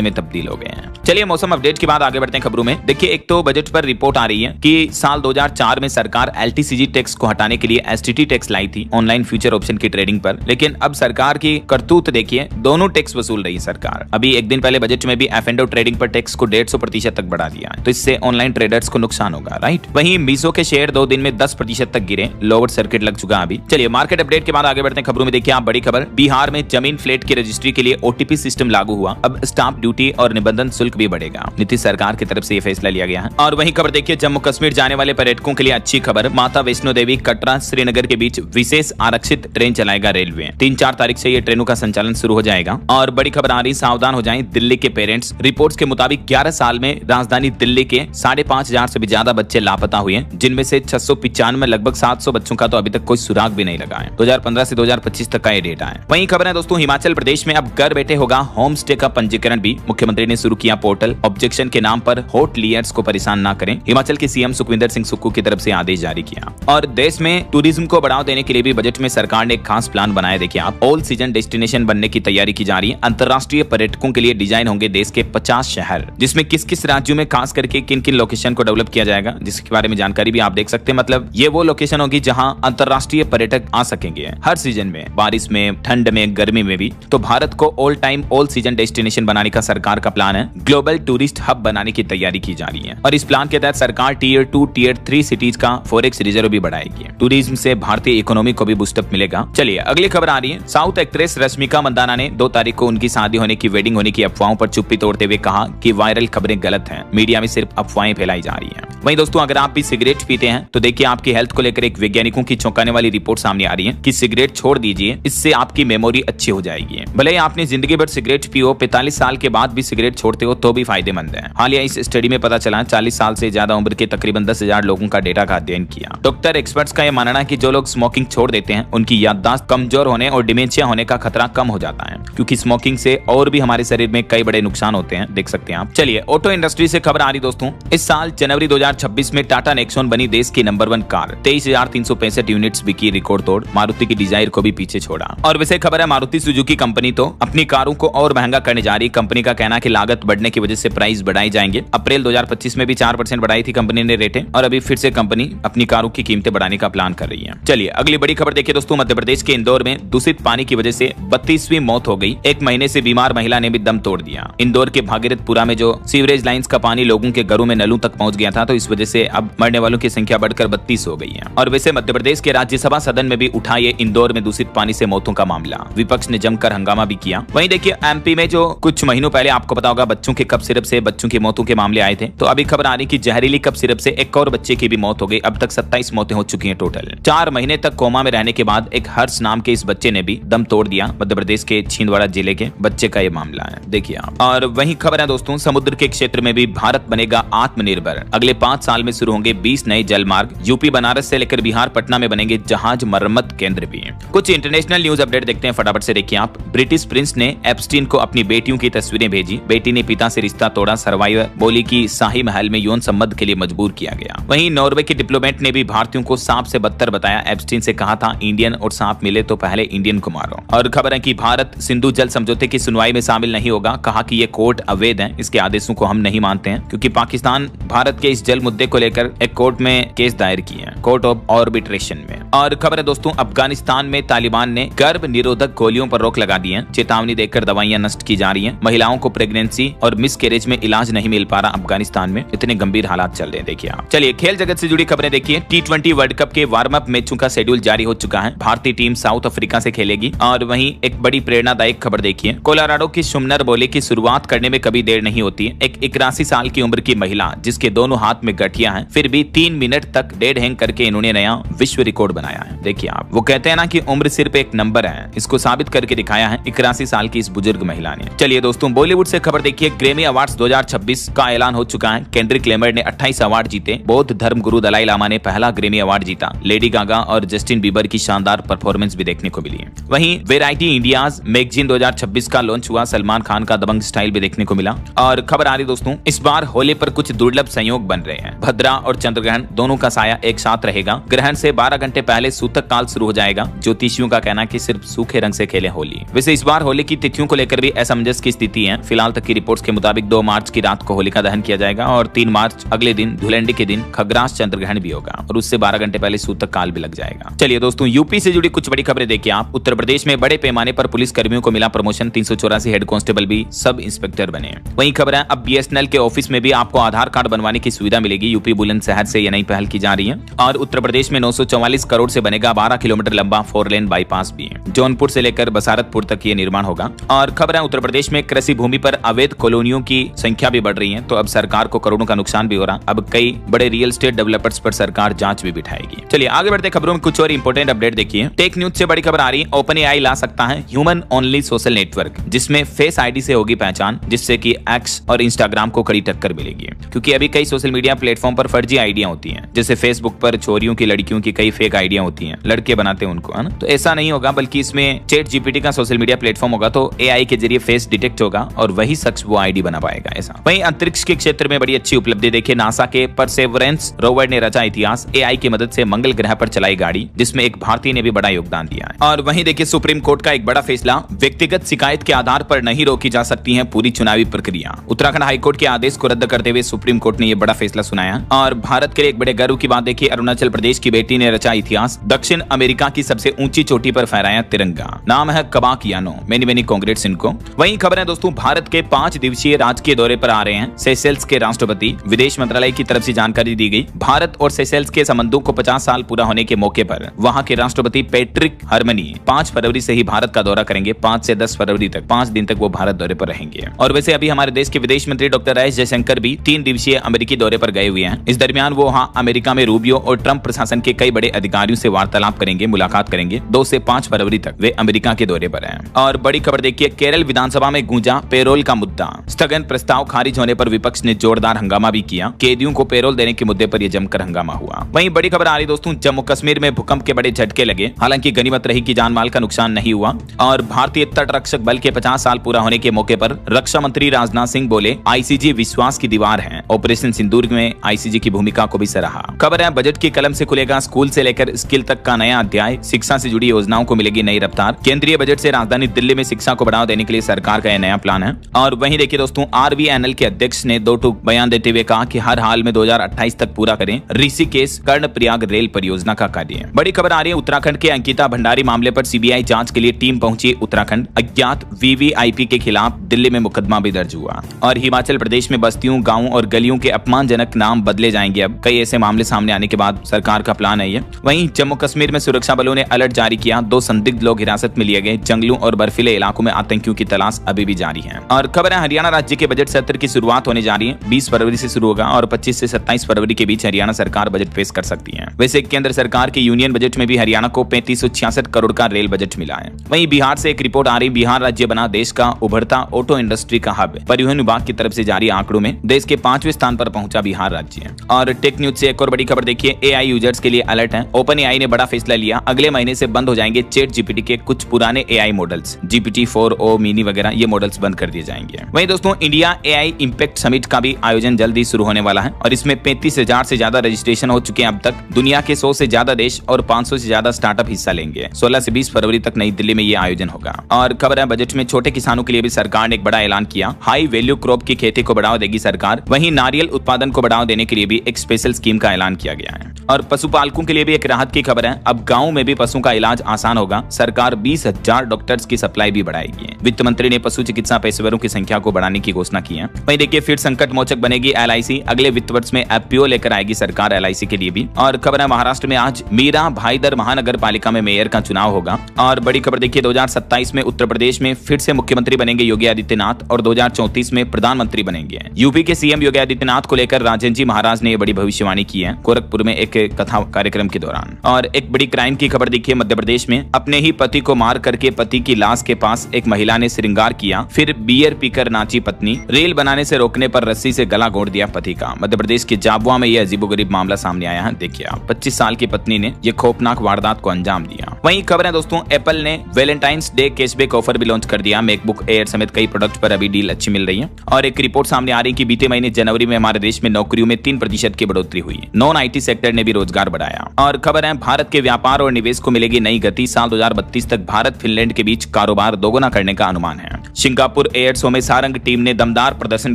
में तब्दील हो गए हैं। चलिए मौसम अपडेट के बाद आगे बढ़ते हैं खबरों में। देखिए एक तो बजट पर रिपोर्ट आ रही है कि साल 2004 में सरकार एलटीसीजी टैक्स को हटाने के लिए एसटीटी टैक्स लाई थी, ऑनलाइन फ्यूचर ऑप्शन की ट्रेडिंग पर, लेकिन अब सरकार की करतूत देखिए, दोनों टैक्स वसूल रही है सरकार। अभी एक दिन पहले बजट में भी F&O ट्रेडिंग पर टैक्स को 150% तक बढ़ा दिया, तो इससे ऑनलाइन ट्रेडर्स को नुकसान होगा, राइट। वहीं मीशो के शेयर 2 दिन में 10% तक गिरे, लोअर सर्किट लग चुका अभी। चलिए मार्केट अपडेट के बाद आगे बढ़ते हैं खबरों में। देखिए आप, बड़ी खबर, बिहार में जमीन फ्लैट की रजिस्ट्री के लिए OTP सिस्टम लागू हुआ, अब स्टाम्प ड्यूटी और निबंधन शुल्क भी बढ़ेगा। नीतीश सरकार की तरफ से ये फैसला लिया गया है। और वहीं खबर देखिए, जम्मू कश्मीर जाने वाले पर्यटकों के लिए अच्छी खबर, माता वैष्णो देवी कटरा श्रीनगर के बीच विशेष आरक्षित ट्रेन चलाएगा रेलवे। 3-4 तारीख से ये ट्रेनों का संचालन शुरू हो जाएगा। और बड़ी खबर आ रही, सावधान हो जाएं दिल्ली के पेरेंट्स। रिपोर्ट्स के मुताबिक 11 साल में राजधानी दिल्ली के 5,500 से भी ज्यादा बच्चे लापता हुए, जिनमें से 695 में लगभग 700 बच्चों का तो अभी तक कोई सुराग भी नहीं लगा है। 2015 से 2025 तक का ये डेटा है। वहीं खबर है दोस्तों, हिमाचल प्रदेश में अब घर बैठे होगा होम स्टे का पंजीकरण भी। मुख्यमंत्री ने शुरू किया पोर्टल, ऑब्जेक्शन के नाम पर होटलियर्स को परेशान न करें, हिमाचल के सीएम सुखविंदर सिंह सुक्खू की तरफ से आदेश जारी किया। और देश में टूरिज्म को बढ़ावा देने के लिए भी बजट में सरकार ने एक खास प्लान बनाया। देखिए आप, ऑल सीजन डेस्टिनेशन बनने की तैयारी की जा रही है। अंतर्राष्ट्रीय पर्यटकों के लिए डिजाइन होंगे देश के 50 शहर, जिसमें किस किस राज्यों में खास करके किन किन लोकेशन को डेवलप किया जाएगा, जिसके बारे में जानकारी भी आप देख सकते हैं। मतलब ये वो लोकेशन होगी जहां अंतर्राष्ट्रीय पर्यटक आ सकेंगे हर सीजन में, बारिश में, ठंड में, गर्मी में भी। तो भारत को all time all season destination बनाने का सरकार का प्लान है। ग्लोबल टूरिस्ट हब बनाने की तैयारी की जा रही है। और इस प्लान के तहत सरकार Tier 2, Tier 3 सिटीज का फॉरेक्स रिजर्व भी बढ़ाएगी। टूरिज्म से भारतीय इकोनॉमी को भी बूस्टअप मिलेगा। चलिए अगली खबर आ रही है, साउथ एक्ट्रेस रश्मिका मंदाना ने 2 तारीख को उनकी शादी होने की, वेडिंग होने की अफवाहों पर चुप्पी तोड़ते हुए कहा कि वायरल खबरें गलत हैं, मीडिया में सिर्फ अफवाहें फैलाई जा रही हैं। वहीं दोस्तों, अगर आप भी सिगरेट पीते हैं तो देखिए आपकी हेल्थ को लेकर एक वैज्ञानिकों की चौंकाने वाली रिपोर्ट सामने आ रही है कि सिगरेट छोड़ दीजिए, इससे आपकी मेमोरी अच्छी हो जाएगी। भले ही आपने जिंदगी भर सिगरेट पियो, 45 साल के बाद भी सिगरेट छोड़ते हो तो भी फायदेमंद है। हालिया इस स्टडी में पता चला 40 साल से ज्यादा उम्र के तकरीबन 10,000 लोगों का डेटा का अध्ययन किया। डॉक्टर एक्सपर्ट्स का यह मानना है कि जो लोग स्मोकिंग छोड़ देते हैं उनकी याददाश्त कमजोर होने और डिमेंशिया होने का खतरा कम हो जाता है, क्योंकि स्मोकिंग से और भी हमारे शरीर में कई बड़े नुकसान होते हैं, देख सकते हैं आप। चलिए ऑटो इंडस्ट्री से खबर आ रही दोस्तों, इस साल जनवरी 2026 में टाटा नेक्सॉन बनी देश की नंबर 1 कार, 23,365 यूनिट्स बिकी, रिकॉर्ड तोड़। मारुति की डिजायर को भी पीछे छोड़ा। और वैसे खबर है, मारुति सुजुकी कंपनी तो अपनी कारों को और महंगा करने जा रही। कंपनी का कहना है कि लागत बढ़ने की वजह से प्राइस बढ़ाई जाएंगे। अप्रैल 2025 में भी 4% बढ़ाई थी कंपनी ने रेटें, और अभी फिर से कंपनी अपनी कारों की कीमतें बढ़ाने का प्लान कर रही है। चलिए अगली बड़ी खबर देखिए दोस्तों, मध्य प्रदेश के इंदौर में दूषित पानी की वजह से 32वीं मौत हो गई। 1 महीने से बीमार महिला ने भी दम तोड़ दिया। इंदौर के भागीरथपुरा में जो सीवरेज लाइंस का पानी लोगों के घरों में नलों तक पहुंच गया था, तो इस वजह से अब मरने वालों की संख्या बढ़कर 32 हो गई है। और वैसे मध्य प्रदेश के राज्यसभा सदन में भी उठा ये इंदौर में दूषित पानी से मौतों का मामला। विपक्ष ने जमकर हंगामा भी किया। वहीं देखिए एमपी में जो कुछ महीनों पहले आपको पता होगा बच्चों के कप सिरप से बच्चों की मौतों के मामले आए थे, तो अभी खबर आ रही कि जहरीली कप सिरप से एक और बच्चे की भी मौत हो गई। अब तक 27 मौतें हो चुकी हैं टोटल। 4 महीने तक कोमा में रहने के बाद एक हर्ष नाम के इस बच्चे ने भी दम तोड़ दिया। मध्य प्रदेश के छिंदवाड़ा जिले के बच्चे का ये मामला है, देखिए आप। और वहीं खबर है दोस्तों, समुद्र के क्षेत्र में भी भारत बनेगा आत्मनिर्भर। अगले 5 साल में शुरू होंगे 20 नए जल मार्ग। यूपी बनारस से लेकर बिहार पटना में बनेंगे जहाज मरम्मत केंद्र भी। कुछ इंटरनेशनल न्यूज अपडेट देखते हैं फटाफट से, देखिए आप। ब्रिटिश प्रिंस ने एप्स्टीन को अपनी बेटियों की तस्वीरें भेजी। बेटी ने पिता से रिश्ता तोड़ा। सर्वाइवर बोली कि शाही महल में यौन संबंध के लिए मजबूर किया गया। वहीं नॉर्वे के डिप्लोमेट ने भी भारतीयों को सांप से बदतर बताया। एप्स्टीन से कहा था इंडियन और सांप मिले तो पहले इंडियन को मारो। और खबर है कि भारत सिंधु जल समझौते की सुनवाई में शामिल नहीं होगा। कहा कि ये कोर्ट अवैध है, इसके आदेशों को हम नहीं मानते हैं, क्योंकि पाकिस्तान भारत के इस जल मुद्दे को लेकर एक कोर्ट में केस दायर किया है, कोर्ट ऑफ आर्बिट्रेशन में। और खबर है दोस्तों, अफगानिस्तान में तालिबान ने गर्भ निरोधक गोलियों पर रोक लगा दी है। चेतावनी देकर दवाइयां नष्ट की जा रही हैं। महिलाओं को प्रेगनेंसी और मिसकैरेज में इलाज नहीं मिल पा रहा अफगानिस्तान में, इतने गंभीर हालात चल रहे हैं, देखिए आप। चलिए खेल जगत से जुड़ी खबरें देखिए। T20 वर्ल्ड कप के वार्म अप मैचों का शेड्यूल जारी हो चुका है। भारतीय टीम साउथ अफ्रीका से खेलेगी। और वहीं एक बड़ी प्रेरणादायक खबर देखिए, कोलोराडो की शुमनर बोले की शुरुआत करने में कभी देर नहीं होती है। एक 81 साल की उम्र की महिला जिसके दोनों हाथ में गठिया हैं, फिर भी 3 मिनट तक डेड हैंग करके इन्होंने नया विश्व रिकॉर्ड बनाया है, देखिए आप। वो कहते हैं ना कि उम्र सिर्फ एक नंबर है, इसको साबित करके दिखाया है 81 साल की इस बुजुर्ग महिला ने। चलिए दोस्तों, बॉलीवुड से खबर देखिए। ग्रेमी अवार्ड्स 2026 का ऐलान हो चुका है। केंड्रिक लेमर ने 28 अवार्ड जीते। बौद्ध धर्म गुरु दलाई लामा ने पहला ग्रेमी अवार्ड जीता। लेडी गागा और जस्टिन बीबर की शानदार परफॉर्मेंस भी देखने को मिली है। वहीं वेराइटी इंडियाज मैगजीन 2026 का लॉन्च हुआ। सलमान खान का दबंग स्टाइल भी देखने को मिला। और खबर आ रही दोस्तों, इस बार होली पर कुछ दुर्लभ संयोग बन रहे हैं। भद्रा और चंद्रग्रहण दोनों का साया एक साथ रहेगा। ग्रहण से 12 घंटे पहले सूतक काल शुरू हो जाएगा। ज्योतिषियों का कहना है कि सिर्फ सूखे रंग से खेले होली। वैसे इस बार होली की तिथियों को लेकर भी असमंजस की स्थिति है। फिलहाल तक की रिपोर्ट्स के मुताबिक 2 मार्च की रात को होलिका दहन किया जाएगा और 3 मार्च अगले दिन धुलेंडी के दिन खग्रास चंद्रग्रहण भी होगा और उससे 12 घंटे पहले सूतक काल भी लग जाएगा। चलिए दोस्तों, यूपी से जुड़ी कुछ बड़ी खबरें देखिए आप। उत्तर प्रदेश में बड़े पैमाने पर पुलिस कर्मियों को मिला प्रमोशन। 384 हेड कांस्टेबल भी सब इंस्पेक्टर बने। वहीं खबर है, अब बीएसएनएल के ऑफिस में भी आपको आधार कार्ड बनवाने की सुविधा मिलेगी। यूपी बुलंदशहर से यह नई पहल की जा रही है। और उत्तर प्रदेश में 944 करोड़ से बनेगा 12 किलोमीटर लंबा 4 लेन बाईपास भी है। जौनपुर से लेकर बसारतपुर तक ये निर्माण होगा। और खबर है, उत्तर प्रदेश में कृषि भूमि पर अवैध कॉलोनियों की संख्या भी बढ़ रही है, तो अब सरकार को करोड़ों का नुकसान भी हो रहा। अब कई बड़े रियल एस्टेट डेवलपर्स पर सरकार जांच भी बिठाएगी। चलिए आगे बढ़ते खबरों में कुछ और इंपोर्टेंट अपडेट देखिए। टेक न्यूज से बड़ी खबर आ रही है, ओपन एआई ला सकता है ह्यूमन ओनली सोशल नेटवर्क, जिसमें फेस आईडी से होगी पहचान, जिससे कि एक्स और इंस्टाग्राम को कड़ी टक्कर मिलेगी। क्योंकि अभी कई सोशल मीडिया प्लेटफॉर्म पर फर्जी आईडियां होती हैं, जैसे फेसबुक पर छोरियों की लड़कियों की कई फेक आईडियां होती हैं, लड़के बनाते हैं उनको, है ना। तो ऐसा नहीं होगा, बल्कि इसमें चैट जीपीटी का सोशल मीडिया प्लेटफॉर्म होगा, तो एआई के जरिए फेस डिटेक्ट होगा और वही शख्स वो आईडी बना पाएगा। ऐसा वहीं अंतरिक्ष के क्षेत्र में बड़ी अच्छी उपलब्धि देखिए। नासा के परसेवरेंस रोवर ने रचा इतिहास। एआई की मदद से मंगल ग्रह पर चलाई गाड़ी, जिसमें एक भारतीय ने भी बड़ा योगदान दिया है। और वहीं देखिए, सुप्रीम कोर्ट का एक बड़ा फैसला, व्यक्तिगत शिकायत के आधार पर नहीं रोकी जा सकती है पूरी चुनावी प्रक्रिया। उत्तराखंड हाईकोर्ट के आदेश को रद्द करते हुए सुप्रीम कोर्ट ने यह बड़ा फैसला सुनाया। और भारत के लिए एक बड़े गर्व की बात देखिए, अरुणाचल प्रदेश की बेटी ने रचा इतिहास। दक्षिण अमेरिका की सबसे ऊंची चोटी पर फहराया तिरंगा। नाम है कबाक यानो। मेनी कांग्रेट्स इनको। वहीं खबर है दोस्तों, भारत के 5 दिवसीय राजकीय दौरे पर आ रहे हैं सेशेल्स के राष्ट्रपति। विदेश मंत्रालय की तरफ से जानकारी दी गई। भारत और सेशेल्स के संबंधों को 50 साल पूरा होने के मौके पर वहां के राष्ट्रपति पैट्रिक हरमनी 5 फरवरी से ही भारत का दौरा करेंगे। 5 से 10 फरवरी तक 5 दिन तक वो भारत दौरे पर रहेंगे। और वैसे अभी हमारे देश के विदेश मंत्री डॉक्टर एस जयशंकर भी 3 दिवसीय अमेरिकी दौरे पर गए हुए हैं। इस दरमियान वो वहां अमेरिका में रूबियो और ट्रंप प्रशासन के कई बड़े अधिकारियों से वार्तालाप करेंगे, मुलाकात करेंगे। 2 से 5 फरवरी तक वे अमेरिका के दौरे पर हैं। और बड़ी खबर देखिए, केरल विधानसभा में गूंजा पेरोल का मुद्दा। स्थगन प्रस्ताव खारिज होने पर विपक्ष ने जोरदार हंगामा भी किया। कैदियों को पेरोल देने के मुद्दे पर यह जमकर हंगामा हुआ। वहीं बड़ी खबर आ रही दोस्तों, जम्मू कश्मीर में भूकंप के बड़े झटके लगे। हालांकि गनीमत रही कि जानमाल का नुकसान नहीं हुआ। और भारतीय तट रक्षक बल के 50 साल पूरा होने के मौके पर रक्षा मंत्री राजनाथ सिंह बोले, आईसीजी विश्वास की दीवार है। ऑपरेशन सिंदूर में आईसीजी की भूमिका को भी सराहा। खबर है, बजट की कलम से खुलेगा स्कूल से लेकर स्किल तक का नया अध्याय। शिक्षा से जुड़ी योजनाओं को मिलेगी नई रफ्तार। केंद्रीय बजट से राजधानी दिल्ली में शिक्षा को बढ़ावा देने के लिए सरकार का यह नया प्लान है। और वहीं देखिए दोस्तों, आरवीएनएल के अध्यक्ष ने 2 टूक बयान देते हुए कहा कि हर हाल में 2028 तक पूरा करें ऋषिकेश कर्णप्रयाग रेल परियोजना का कार्य। बड़ी खबर आ रही है, उत्तराखंड के अंकिता भंडारी मामले पर सीबीआई जांच के लिए टीम पहुंची उत्तराखंड। अज्ञात वीवीआईपी के खिलाफ दिल्ली में मुकदमा भी दर्ज हुआ। और हिमाचल प्रदेश में बस्तियों, गांवों और गलियों के अपमानजनक नाम बदले जाएंगे। अब कई ऐसे मामले सामने आने के बाद सरकार का प्लान है ये। वहीं जम्मू कश्मीर में सुरक्षा बलों ने अलर्ट जारी किया। 2 संदिग्ध लोग हिरासत में लिए गए। जंगलों और बर्फीले इलाकों में आतंकियों की तलाश अभी भी जारी है। और खबर है, हरियाणा राज्य के बजट सत्र की शुरुआत होने जा रही है। 20 फरवरी से शुरू होगा और 25 से 27 फरवरी के बीच हरियाणा सरकार बजट पेश कर सकती है। वैसे केंद्र सरकार के यूनियन बजट में भी हरियाणा को 3566 करोड़ का रेल बजट मिला है। वहीं बिहार से एक रिपोर्ट आ रही, बिहार राज्य बना देश का उभरता ऑटो इंडस्ट्री का हब। परिवहन विभाग की तरफ से जारी आंकड़ों में देश के 5वें स्थान पर पहुंचा बिहार राज्य। और टेक न्यूज से एक और बड़ी खबर देखिए, एआई यूजर्स के लिए अलर्ट है। ओपन एआई ने बड़ा फैसला लिया। अगले महीने से बंद हो जाएंगे चैट जीपीटी के कुछ पुराने एआई मॉडल्स। GPT-4o मिनी वगैरह ये मॉडल्स बंद कर दिए जाएंगे। वहीं दोस्तों, इंडिया एआई इंपैक्ट समिट का भी आयोजन जल्द ही शुरू होने वाला है और इसमें 35,000 से ज्यादा रजिस्ट्रेशन हो चुके हैं अब तक। दुनिया के 100 से ज्यादा देश और 500 से ज्यादा स्टार्टअप हिस्सा लेंगे। 16 से 20 फरवरी तक नई दिल्ली में ये आयोजन होगा। और खबर है, बजट में छोटे किसानों के लिए भी सरकार ने एक बड़ा ऐलान किया। हाई वैल्यू क्रॉप की खेती को बढ़ावा देगी सरकार। वहीं नारियल उत्पादन को बढ़ावा देने के लिए भी एक स्पेशल स्कीम का ऐलान किया गया है। और पशुपालकों के लिए भी एक राहत की खबर है। अब गाँव में भी पशुओं का इलाज आसान होगा। सरकार 20,000 डॉक्टर्स की सप्लाई भी बढ़ाएगी। वित्त मंत्री ने पशु चिकित्सा पेशेवरों की संख्या को बढ़ाने की घोषणा की है। वहीं देखिए, फिर संकट मोचक बनेगी एलआईसी। अगले वित्त वर्ष में एफपीओ लेकर आएगी सरकार एलआईसी के लिए भी। और खबर है, महाराष्ट्र में आज मीरा भाईदर महानगर पालिका में मेयर का चुनाव होगा। और बड़ी खबर देखिए, 2027 में उत्तर प्रदेश में फिर से मुख्यमंत्री बनेंगे योगी आदित्यनाथ और 2034 में प्रधानमंत्री बनेंगे। यूपी के सीएम योगी आदित्यनाथ को लेकर राजेंद्र जी महाराज ने बड़ी भविष्यवाणी की है। गोरखपुर में एक के कथा कार्यक्रम के दौरान। और एक बड़ी क्राइम की खबर देखिए, मध्य प्रदेश में अपने ही पति को मार करके पति की लाश के पास एक महिला ने श्रृंगार किया, फिर बियर पीकर नाची पत्नी, रेल बनाने से रोकने पर रस्सी से गला घोट दिया पति का। मध्य प्रदेश के जाबुआ में यह अजीबोगरीब मामला सामने आया है। देखिए आप, 25 साल की पत्नी ने यह खौफनाक वारदात को अंजाम दिया। वहीं खबर है दोस्तों, एप्पल ने वैलेंटाइंस डे कैशबैक ऑफर भी लॉन्च कर दिया। मैकबुक एयर समेत कई प्रोडक्ट पर अभी डील अच्छी मिल रही है। और एक रिपोर्ट सामने आ रही है कि बीते महीने जनवरी में हमारे देश में नौकरियों में 3% की बढ़ोतरी हुई। नॉन आईटी सेक्टर ने भी रोजगार बढ़ाया। और खबर है, भारत के व्यापार और निवेश को मिलेगी नई गति। साल 2032 तक भारत फिनलैंड के बीच कारोबार दोगुना करने का अनुमान है। सिंगापुर एयर शो में सारंग टीम ने दमदार प्रदर्शन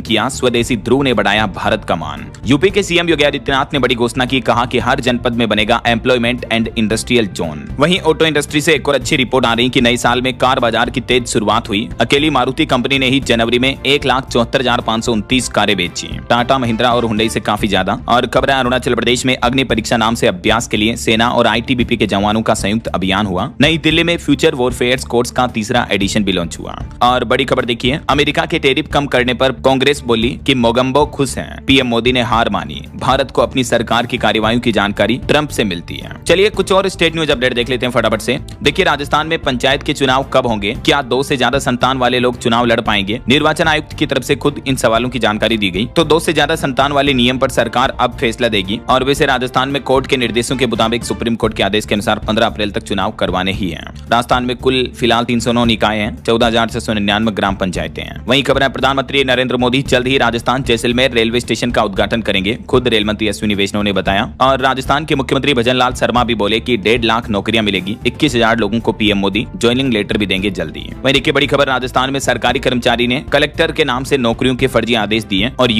किया। स्वदेशी ध्रुव ने बढ़ाया भारत का मान। यूपी के सीएम योगी आदित्यनाथ ने बड़ी घोषणा की, कहा कि हर जनपद में बनेगा एम्प्लॉयमेंट एंड इंडस्ट्रियल जोन। वहीं ऑटो इंडस्ट्री से एक और अच्छी रिपोर्ट आ रही कि नए साल में कार बाजार की तेज शुरुआत हुई। अकेली मारुति कंपनी ने ही जनवरी में 1,74,529 कारें बेची, टाटा महिंद्रा और हुंडई से काफी ज्यादा। और खबर है, अरुणाचल प्रदेश में अग्नि परीक्षा नाम से अभ्यास के लिए सेना और आईटीबीपी के जवानों का संयुक्त अभियान हुआ। नई दिल्ली में फ्यूचर वॉरफेयर कोर्स का तीसरा एडिशन भी लॉन्च हुआ। और बड़ी खबर देखिए, अमेरिका के टैरिफ कम करने पर कांग्रेस बोली कि मोगम्बो खुश हैं। पीएम मोदी ने हार मानी। भारत को अपनी सरकार की कार्रवाइयों की जानकारी ट्रंप से मिलती है। चलिए कुछ और स्टेट न्यूज अपडेट देख लेते हैं फटाफट से। देखिए, राजस्थान में पंचायत के चुनाव कब होंगे, क्या 2 से ज्यादा संतान वाले लोग चुनाव लड़ पाएंगे? निर्वाचन आयुक्त की तरफ से खुद इन सवालों की जानकारी दी गई। तो 2 से ज्यादा संतान वाले नियम पर सरकार अब फैसला देगी। और वैसे राजस्थान में कोर्ट के निर्देशों के मुताबिक सुप्रीम कोर्ट के आदेश के अनुसार 15 अप्रैल तक चुनाव करवाने ही हैं। राजस्थान में कुल फिलहाल 309 निकाय हैं, 14,699 ग्राम पंचायतें हैं। वहीं खबर है, प्रधानमंत्री नरेंद्र मोदी जल्द ही राजस्थान जैसलमेर रेलवे स्टेशन का उद्घाटन करेंगे, खुद रेल मंत्री अश्विनी वैष्णव ने बताया। और राजस्थान के मुख्यमंत्री भजन लाल शर्मा भी बोले कि 1.5 लाख नौकरियां मिलेगी। 21,000 लोगों को पीएम मोदी ज्वाइनिंग लेटर भी देंगे जल्दी। वहीं देखिए बड़ी खबर, राजस्थान में सरकारी कर्मचारी ने कलेक्टर के नाम से नौकरियों के फर्जी आदेश दिए और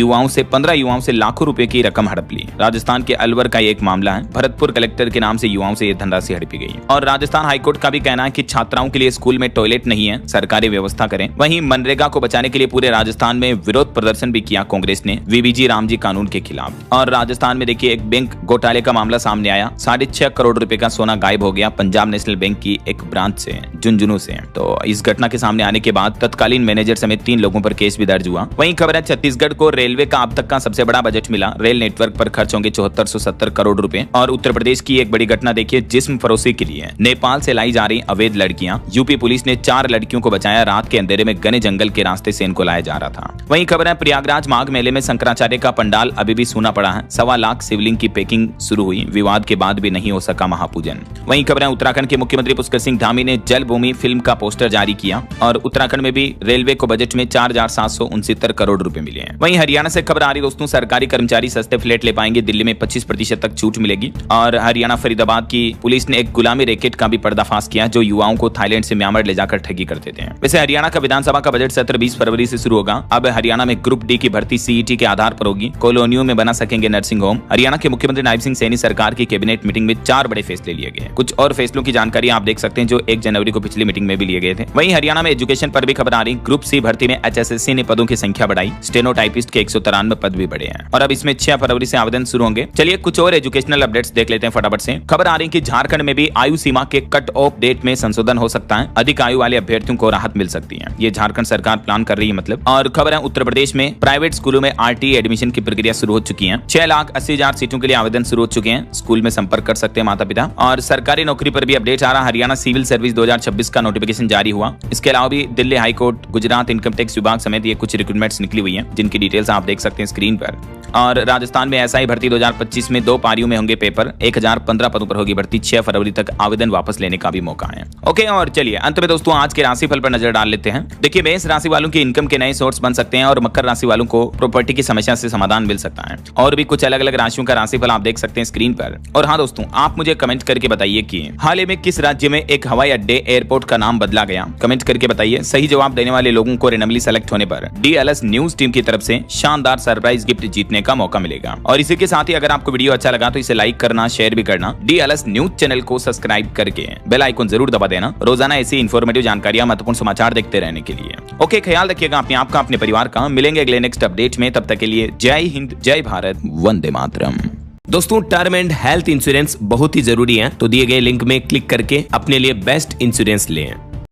15 युवाओं से लाखों रुपए की रकम हड़प ली। राजस्थान के अलवर का एक मामला है। भरतपुर कलेक्टर के नाम से युवाओं से यह धनराशि हड़पी गई। और राजस्थान हाईकोर्ट का भी कहना है कि छात्राओं के लिए स्कूल में टॉयलेट नहीं है, सरकारी व्यवस्था करें। वहीं मनरेगा को बचाने के लिए पूरे राजस्थान में विरोध प्रदर्शन भी किया कांग्रेस ने वीबीजी रामजी कानून के खिलाफ। और राजस्थान में देखिए एक बैंक घोटाले का मामला सामने आया। 6.5 करोड़ रुपए का सोना गायब हो गया पंजाब नेशनल बैंक की एक ब्रांच से, झुंझुनू से। तो इस घटना के सामने आने के बाद तत्कालीन मैनेजर समेत 3 लोगों पर केस भी दर्ज हुआ। वहीं खबर है, छत्तीसगढ़ को रेलवे का अब तक का सबसे बड़ा बजट मिला। रेल नेटवर्क पर खर्च होंगे 7470 करोड़ रुपए। और उत्तर प्रदेश की एक बड़ी घटना देखिए, जिस्म फरोशी के लिए नेपाल से लाई जा रही अवैध लड़कियां। यूपी पुलिस ने 4 लड़कियों को बचाया। रात के अंधेरे में घने जंगल के रास्ते से इनको लाया जा रहा था। वहीं खबर है, प्रयागराज माघ मेले में शंकराचार्य का पंडाल अभी भी सूना पड़ा है। 1.25 लाख शिवलिंग की पैकिंग शुरू हुई, विवाद के बाद भी नहीं हो सका महापूजन। वहीं खबर है, उत्तराखंड के मुख्यमंत्री पुष्कर सिंह धामी ने जल भूमि फिल्म का पोस्टर जारी किया। और उत्तराखंड में भी रेलवे को बजट में 4,769 करोड़ रुपए मिले हैं। वहीं हरियाणा से खबर आ रही दोस्तों, सरकारी कर्मचारी सस्ते फ्लैट ले पाएंगे। दिल्ली में 25% तक छूट मिलेगी। और हरियाणा फरीदाबाद की पुलिस ने एक गुलामी रैकेट का भी पर्दाफाश किया, जो युवाओं को थाईलैंड से म्यांमार ले जाकर ठगी करते थे। वैसे हरियाणा का विधानसभा का बजट सत्र 20 फरवरी से शुरू होगा। अब हरियाणा में ग्रुप डी की भर्ती सीईटी के आधार पर होगी। कॉलोनियों में बना सकेंगे नर्सिंग होम। हरियाणा के मुख्यमंत्री नायब सिंह सैनी सरकार की कैबिनेट मीटिंग में 4 बड़े फैसले लिए गए। कुछ और फैसलों की जानकारी आप देख सकते हैं, जो 1 जनवरी को पिछली मीटिंग में भी लिए गए थे। वहीं हरियाणा में एजुकेशन पर भी खबर आ रही। ग्रुप सी भर्ती में एचएसएससी ने पदों की संख्या बढ़ाई। स्टेनोटाइपिस्ट के 193 पद भी बढ़े हैं। और अब इसमें 6 फरवरी से आवेदन शुरू होंगे। चलिए कुछ और एजुकेशनल अपडेट्स देख लेते हैं फटाफट से। खबर आ रही कि झारखंड में भी आयु सीमा के कट ऑफ डेट में संशोधन हो सकता है। अधिक आयु वाले अभ्यर्थियों को राहत मिल सकती है। ये झारखंड सरकार प्लान कर रही है मतलब। और खबर है, उत्तर प्रदेश में प्राइवेट स्कूलों में आरटी एडमिशन की प्रक्रिया शुरू हो चुकी है। 6,80,000 सीटों के लिए आवेदन शुरू हो चुके हैं। स्कूल में संपर्क कर सकते हैं माता पिता। और सरकारी नौकरी पर भी अपडेट आ रहा। हरियाणा सिविल सर्विस 2026 का नोटिफिकेशन जारी हुआ। इसके अलावा भी Delhi high court, Gujarat income tax विभाग समेत ये कुछ रिक्रूटमेंट्स निकली हुई है, जिनकी डिटेल्स आप देख सकते हैं स्क्रीन पर। और राजस्थान में एसआई भर्ती 2025 में 2 पारियों में होंगे पेपर। 1015 पदों पर होगी भर्ती। 6 फरवरी तक आवेदन वापस लेने का भी मौका है। ओके, और चलिए अंत में दोस्तों आज के राशिफल पर नजर डाल लेते हैं। देखिए, मेष राशि वालों की इनकम के नए सोर्स बन सकते हैं और मकर राशि वालों को प्रॉपर्टी की समस्या से समाधान मिल सकता है। और भी कुछ अलग अलग राशियों का राशिफल आप देख सकते हैं स्क्रीन पर। और हाँ दोस्तों, आप मुझे कमेंट करके बताइए कि हाल ही में किस राज्य में एक हवाई अड्डे एयरपोर्ट का नाम बदला गया। कमेंट करके बताइए। सही जवाब देने वाले लोगों को रेंडमली सेलेक्ट होने पर डीएलएस न्यूज टीम की तरफ से शानदार सरप्राइज गिफ्ट जीतने का मौका मिलेगा। और इसी के साथ ही अगर आपको वीडियो अच्छा लगा तो इसे लाइक करना, शेयर भी करना। डीएलएस न्यूज चैनल को सब्सक्राइब करके बेल आइकन जरूर दबा देना, रोजाना ऐसी इन्फॉर्मेटिव जानकारियां, महत्वपूर्ण समाचार देखते रहने के लिए। ओके, ख्याल रखिएगा अपने आप का, अपने परिवार का। मिलेंगे अगले नेक्स्ट अपडेट में, तब तक के लिए जय हिंद, जय भारत, वंदे मातरम। दोस्तों, टर्म एंड हेल्थ इंश्योरेंस बहुत ही जरूरी है, तो दिए गए लिंक में क्लिक करके अपने लिए बेस्ट इंश्योरेंस लें।